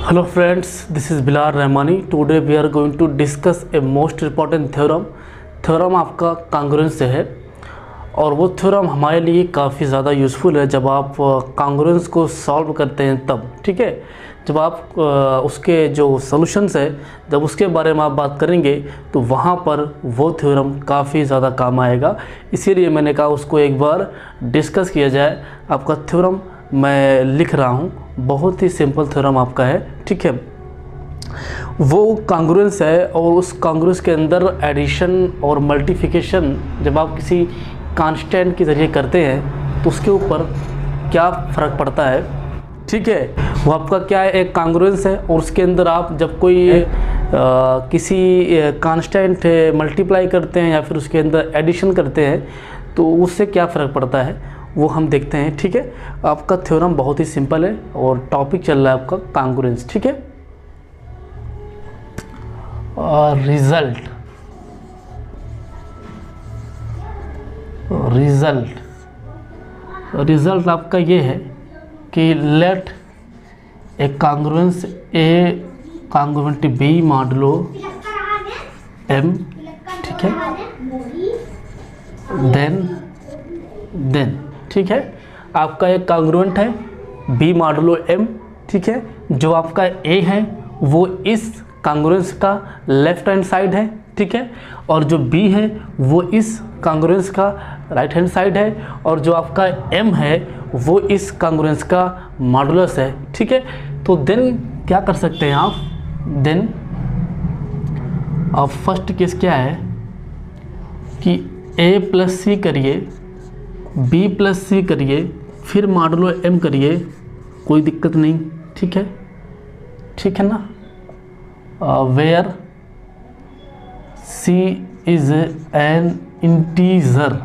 Hello friends, this is Bilal Rahmani. Today we are going to discuss a most important theorem. Theorem आपका कांग्रुएंस से है और वो theorem हमारे लिए काफ़ी ज़्यादा यूज़फुल है जब आप कांग्रुएंस को सॉल्व करते हैं तब, ठीक है। जब आप उसके जो सॉल्यूशंस है जब उसके बारे में आप बात करेंगे तो वहाँ पर वो थ्योरम काफ़ी ज़्यादा काम आएगा। इसीलिए मैंने कहा उसको एक बार डिस्कस किया जाए। आपका थ्योरम मैं लिख रहा हूँ, बहुत ही सिंपल थ्योरम आपका है, ठीक है। वो कांग्रुएंस है और उस कांग्रुएंस के अंदर एडिशन और मल्टीप्लिकेशन जब आप किसी कांस्टेंट के ज़रिए करते हैं तो उसके ऊपर क्या फ़र्क पड़ता है, ठीक है। वो आपका क्या है, एक कांग्रुएंस है और उसके अंदर आप जब कोई किसी कांस्टेंट मल्टीप्लाई करते हैं या फिर उसके अंदर एडिशन करते हैं तो उससे क्या फ़र्क पड़ता है वो हम देखते हैं, ठीक है। आपका थ्योरम बहुत ही सिंपल है और टॉपिक चल रहा है आपका कांग्रुएंस, ठीक है। रिजल्ट आपका ये है कि लेट ए कांग्रुएंस ए कांग्रुएंट बी मॉडुलो एम, ठीक है, देन ठीक है। आपका एक कांग्रुएंट है बी मॉडुलो एम, ठीक है। जो आपका ए है वो इस कांग्रुएंस का लेफ्ट हैंड साइड है, ठीक है, और जो बी है वो इस कांग्रुएंस का राइट हैंड साइड है, और जो आपका एम है वो इस कांग्रुएंस का मॉडुलस है, ठीक है। तो देन क्या कर सकते हैं आप, देन अब फर्स्ट केस क्या है कि ए प्लस सी करिए, बी प्लस सी करिए, फिर मॉडुलो एम करिए, कोई दिक्कत नहीं, ठीक है, ठीक है ना। Where C is an integer,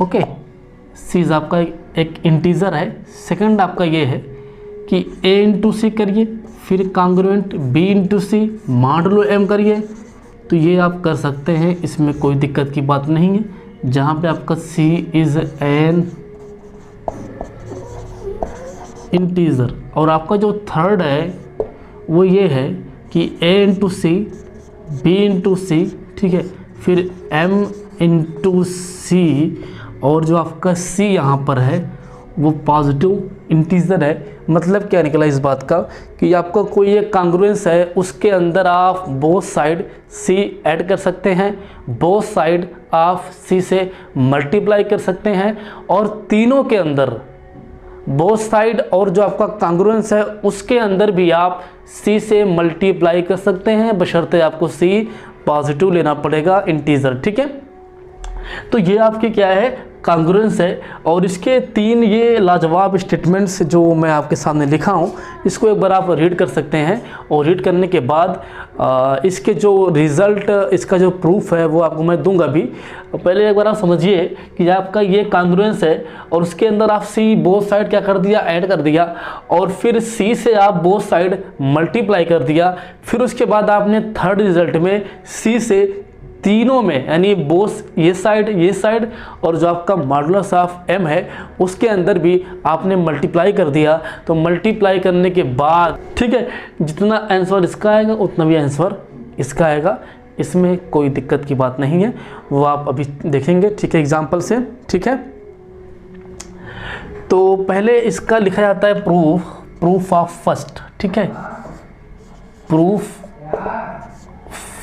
okay, C is आपका एक इंटीजर है। सेकंड आपका ये है कि ए इंटू सी करिए, फिर कांग्रुएंट बी इंटू सी मॉडुलो एम करिए, तो ये आप कर सकते हैं, इसमें कोई दिक्कत की बात नहीं है। जहाँ पे आपका C इज़ एन इंटीजर, और आपका जो थर्ड है वो ये है कि A into C, B into C, ठीक है, फिर M इंटू सी, और जो आपका C यहाँ पर है वो पॉजिटिव इंटीजर है। मतलब क्या निकला इस बात का कि आपका कोई एक कांग्रुएंस है उसके अंदर आप बोथ साइड C ऐड कर सकते हैं, बोथ साइड आप C से मल्टीप्लाई कर सकते हैं, और तीनों के अंदर बोथ साइड और जो आपका कांग्रुएंस है उसके अंदर भी आप C से मल्टीप्लाई कर सकते हैं, बशर्ते आपको C पॉजिटिव लेना पड़ेगा, इंटीजर, ठीक है। तो ये आपके क्या है, कांग्रुएंस है। और इसके तीन ये लाजवाब स्टेटमेंट्स जो मैं आपके सामने लिखा हूँ, इसको एक बार आप रीड कर सकते हैं, और रीड करने के बाद इसके जो रिज़ल्ट, इसका जो प्रूफ है वो आपको मैं दूंगा भी। पहले एक बार आप समझिए कि आपका ये कांग्रुएंस है और उसके अंदर आप सी बोथ साइड क्या कर दिया, ऐड कर दिया, और फिर सी से आप बोथ साइड मल्टीप्लाई कर दिया। फिर उसके बाद आपने थर्ड रिजल्ट में सी से तीनों में, यानी बोथ ये साइड और जो आपका मॉडुलस ऑफ एम है उसके अंदर भी आपने मल्टीप्लाई कर दिया। तो मल्टीप्लाई करने के बाद, ठीक है, जितना आंसर इसका आएगा उतना भी आंसर इसका आएगा, इसमें कोई दिक्कत की बात नहीं है। वो आप अभी देखेंगे, ठीक है, एग्जाम्पल से, ठीक है। तो पहले इसका लिखा जाता है प्रूफ ऑफ फर्स्ट, ठीक है। प्रूफ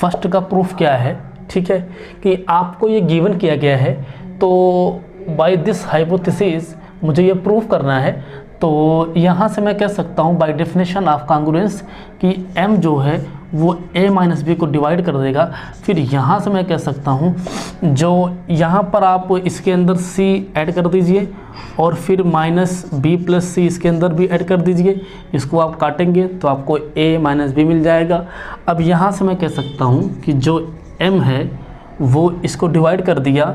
फर्स्ट का प्रूफ क्या है, ठीक है, कि आपको ये गिवन किया गया है, तो बाय दिस हाइपोथेसिस मुझे ये प्रूफ करना है। तो यहाँ से मैं कह सकता हूँ बाय डेफिनेशन ऑफ कांग्रुएंस कि M जो है वो A माइनस बी को डिवाइड कर देगा। फिर यहाँ से मैं कह सकता हूँ जो यहाँ पर आप इसके अंदर C ऐड कर दीजिए, और फिर माइनस बी प्लस सी इसके अंदर भी ऐड कर दीजिए, इसको आप काटेंगे तो आपको A माइनस बी मिल जाएगा। अब यहाँ से मैं कह सकता हूँ कि जो M है वो इसको डिवाइड कर दिया,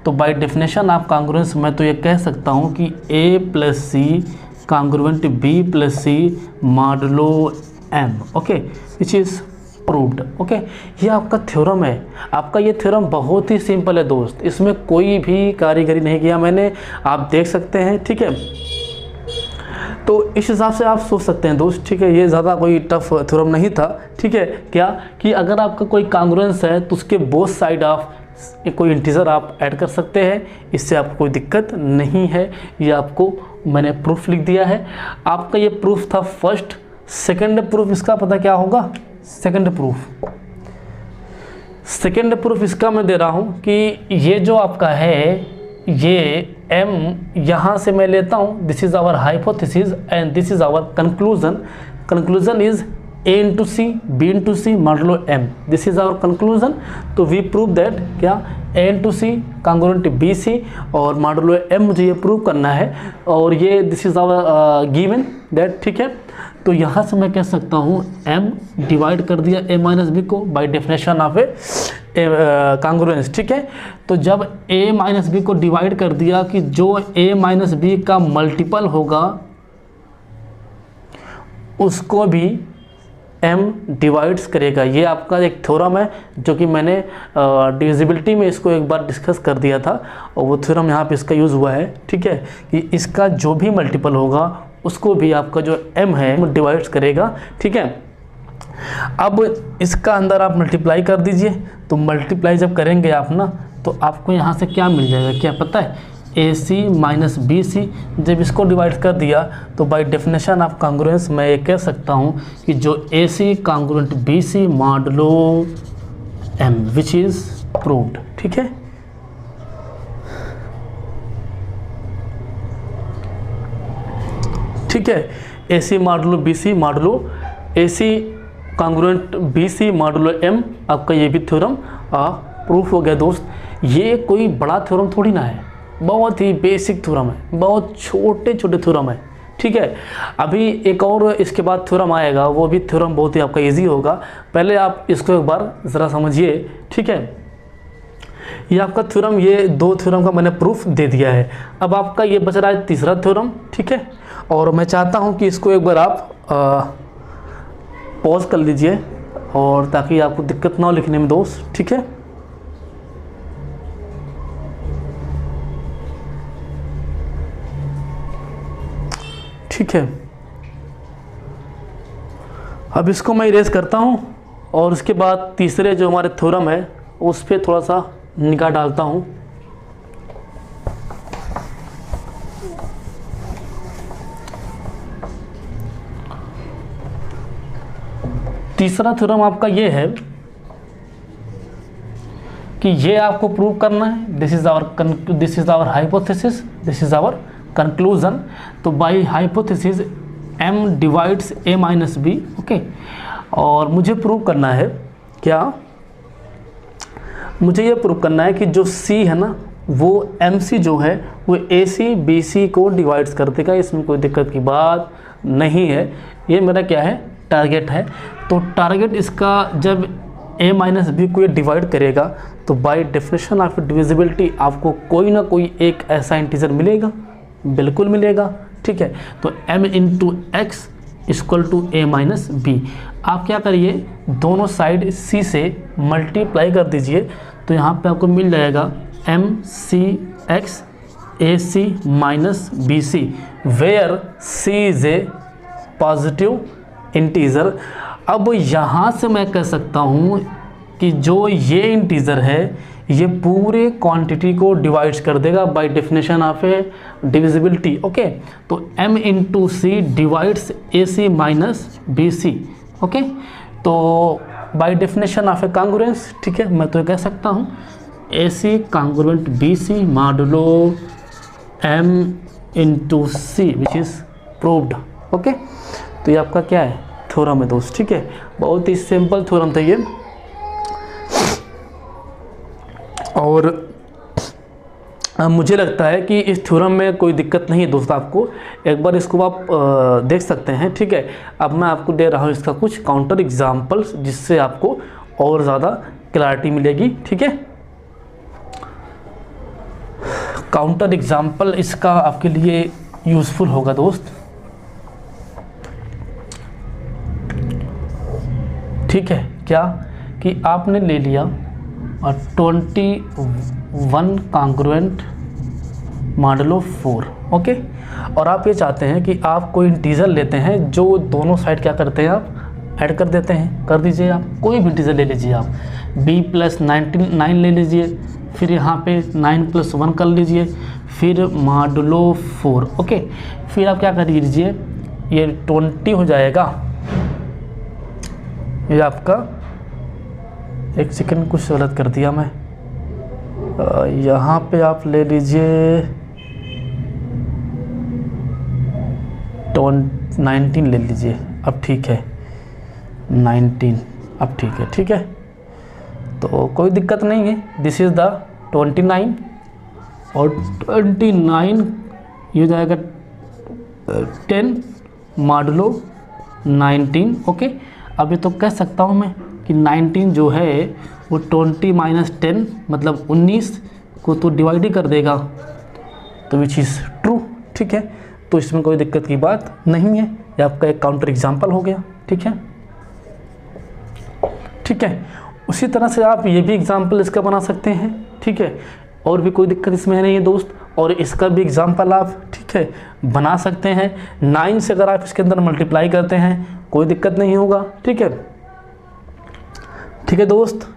तो बाय डेफिनेशन ऑफ कांग्रुएंस मैं तो ये कह सकता हूँ कि A plus C congruent B plus C modulo M, okay, which is proved, okay. ये आपका थ्योरम है। आपका ये थ्योरम बहुत ही सिंपल है दोस्त, इसमें कोई भी कारीगरी नहीं किया मैंने, आप देख सकते हैं, ठीक है। तो इस हिसाब से आप सोच सकते हैं दोस्त, ठीक है। ये ज़्यादा कोई टफ थ्योरम नहीं था, ठीक है। क्या कि अगर आपका कोई कांग्रुएंस है तो उसके बोथ साइड आप कोई इंटीजर आप ऐड कर सकते हैं, इससे आपको कोई दिक्कत नहीं है। ये आपको मैंने प्रूफ लिख दिया है। आपका ये प्रूफ था फर्स्ट। सेकंड प्रूफ इसका पता क्या होगा? सेकंड प्रूफ इसका मैं दे रहा हूँ कि ये जो आपका है, ये m यहाँ से मैं लेता हूँ, this is our hypothesis and this is our conclusion is a into C B into C modulo m, this is our conclusion. तो वी प्रूव दैट क्या a into C congruent B C और modulo m मुझे ये prove करना है, और ये this is our given that, ठीक है। तो यहाँ से मैं कह सकता हूँ m डिवाइड कर दिया a माइनस बी को bye definition of a congruence, ठीक है। तो जब a माइनस बी को डिवाइड कर दिया कि जो a माइनस बी का मल्टीपल होगा उसको भी m डिवाइड्स करेगा। ये आपका एक थ्योरम है जो कि मैंने डिविजिबिलिटी में इसको एक बार डिस्कस कर दिया था, और वो थ्योरम यहाँ पे इसका यूज़ हुआ है, ठीक है, कि इसका जो भी मल्टीपल होगा उसको भी आपका जो m है डिवाइड्स करेगा, ठीक है। अब इसका अंदर आप मल्टीप्लाई कर दीजिए, तो मल्टीप्लाई जब करेंगे आप ना, तो आपको यहाँ से क्या मिल जाएगा, क्या पता है? AC minus BC। जब इसको डिवाइड कर दिया तो बाय डेफिनेशन ऑफ कांग्रुएंस मैं ये कह सकता हूँ कि जो AC congruent BC modulo M which is proved, ठीक है। ठीक है, AC modulo BC modulo AC congruent BC modulo M, आपका ये भी थ्योरम प्रूफ हो गया दोस्त। ये कोई बड़ा थ्योरम थोड़ी ना है, बहुत ही बेसिक थ्योरम है, बहुत छोटे छोटे थ्योरम है, ठीक है। अभी एक और इसके बाद थ्योरम आएगा, वो भी थ्योरम बहुत ही आपका इजी होगा। पहले आप इसको एक बार ज़रा समझिए, ठीक है। ये आपका थ्योरम, ये दो थ्योरम का मैंने प्रूफ दे दिया है। अब आपका ये बच रहा है तीसरा थ्योरम, ठीक है। और मैं चाहता हूँ कि इसको एक बार आप पॉज कर लीजिए, और ताकि आपको दिक्कत ना हो लिखने में दोस्त, ठीक है। ठीक है, अब इसको मैं इरेज करता हूँ, और उसके बाद तीसरे जो हमारे थ्योरम है उस पर थोड़ा सा निगाह डालता हूँ। तीसरा थ्योरम आपका ये है कि ये आपको प्रूव करना है, this is our hypothesis, this is our conclusion. तो by hypothesis m divides a minus B, okay. और मुझे प्रूव करना है क्या, मुझे ये प्रूव करना है कि जो c है ना, वो mc जो है वो ac bc को डिवाइड्स कर देगा। इसमें कोई दिक्कत की बात नहीं है, ये मेरा क्या है, टारगेट है। तो टारगेट इसका जब a माइनस बी को ये डिवाइड करेगा तो बाय डेफिनेशन ऑफ डिविजिबिलिटी आपको कोई ना कोई एक ऐसा इंटीजर मिलेगा, बिल्कुल मिलेगा, ठीक है। तो m into X equal to a minus B. आप क्या करिए, दोनों साइड c से मल्टीप्लाई कर दीजिए, तो यहाँ पे आपको मिल जाएगा mcx ac minus bc, where c is a positive integer. अब यहाँ से मैं कह सकता हूँ कि जो ये इंटीजर है ये पूरे क्वांटिटी को डिवाइड्स कर देगा by definition of a divisibility, okay. तो m into C divides A C minus B C, okay. तो by definition of a congruence, ठीक है, मैं तो कह सकता हूँ A C congruent B C modulo m into C which is proved, okay. तो ये आपका क्या है, थ्योरम है दोस्त, ठीक है। बहुत ही सिंपल थ्योरम था ये, और मुझे लगता है कि इस थ्योरम में कोई दिक्कत नहीं है दोस्त। आपको एक बार इसको आप देख सकते हैं, ठीक है। अब मैं आपको दे रहा हूँ इसका कुछ काउंटर एग्जाम्पल्स, जिससे आपको और ज़्यादा क्लैरिटी मिलेगी, ठीक है। काउंटर एग्जाम्पल इसका आपके लिए यूज़फुल होगा दोस्त, ठीक है। क्या कि आपने ले लिया और 21 कांग्रुएंट मॉडुलो 4, ओके। और आप ये चाहते हैं कि आप कोई इंटीजर लेते हैं जो दोनों साइड क्या करते हैं, आप ऐड कर देते हैं। कर दीजिए, आप कोई भी इंटीजर ले लीजिए, आप b + 9 ले लीजिए, फिर यहाँ पे 9 + 1 कर लीजिए, फिर मॉडुलो 4। ओके, फिर आप क्या कर लीजिए, ये 20 हो जाएगा। ये आपका, एक सेकंड कुछ गलत कर दिया मैं, यहाँ पे आप ले लीजिए 19 ले लीजिए। अब ठीक है, 19 अब ठीक है, ठीक है, तो कोई दिक्कत नहीं है। दिस इज़ द 29 और 29 ये हो जाएगा 10 मॉडुलो 19। ओके, अभी तो कह सकता हूँ मैं कि 19 जो है वो 20 - 10 मतलब 19 को तो डिवाइड ही कर देगा, तो विच इज़ ट्रू। ठीक है, तो इसमें कोई दिक्कत की बात नहीं है। ये आपका एक काउंटर एग्जाम्पल हो गया। ठीक है, ठीक है, उसी तरह से आप ये भी एग्जाम्पल इसका बना सकते हैं। ठीक है, और भी कोई दिक्कत इसमें नहीं है दोस्त। और इसका भी एग्जाम्पल आप, ठीक है, बना सकते हैं। 9 से अगर आप इसके अंदर मल्टीप्लाई करते हैं कोई दिक्कत नहीं होगा। ठीक है, ठीक है दोस्त,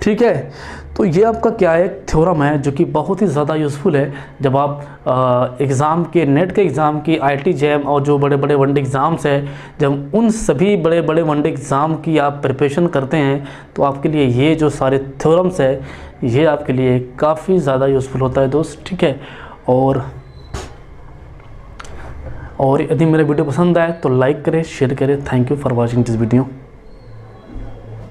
ठीक है। तो ये आपका क्या है, एक थ्योरम है जो कि बहुत ही ज़्यादा यूज़फुल है जब आप एग्ज़ाम के, नेट के एग्ज़ाम की, IIT JAM और जो बड़े बड़े वनडे एग्ज़ाम्स हैं, जब उन सभी बड़े बड़े वनडे एग्ज़ाम की आप प्रिपरेशन करते हैं तो आपके लिए ये जो सारे थ्योरम्स है ये आपके लिए काफ़ी ज़्यादा यूज़फुल होता है दोस्त। ठीक है, और यदि मेरा वीडियो पसंद आए तो लाइक करें, शेयर करें। Thank you for watching this video.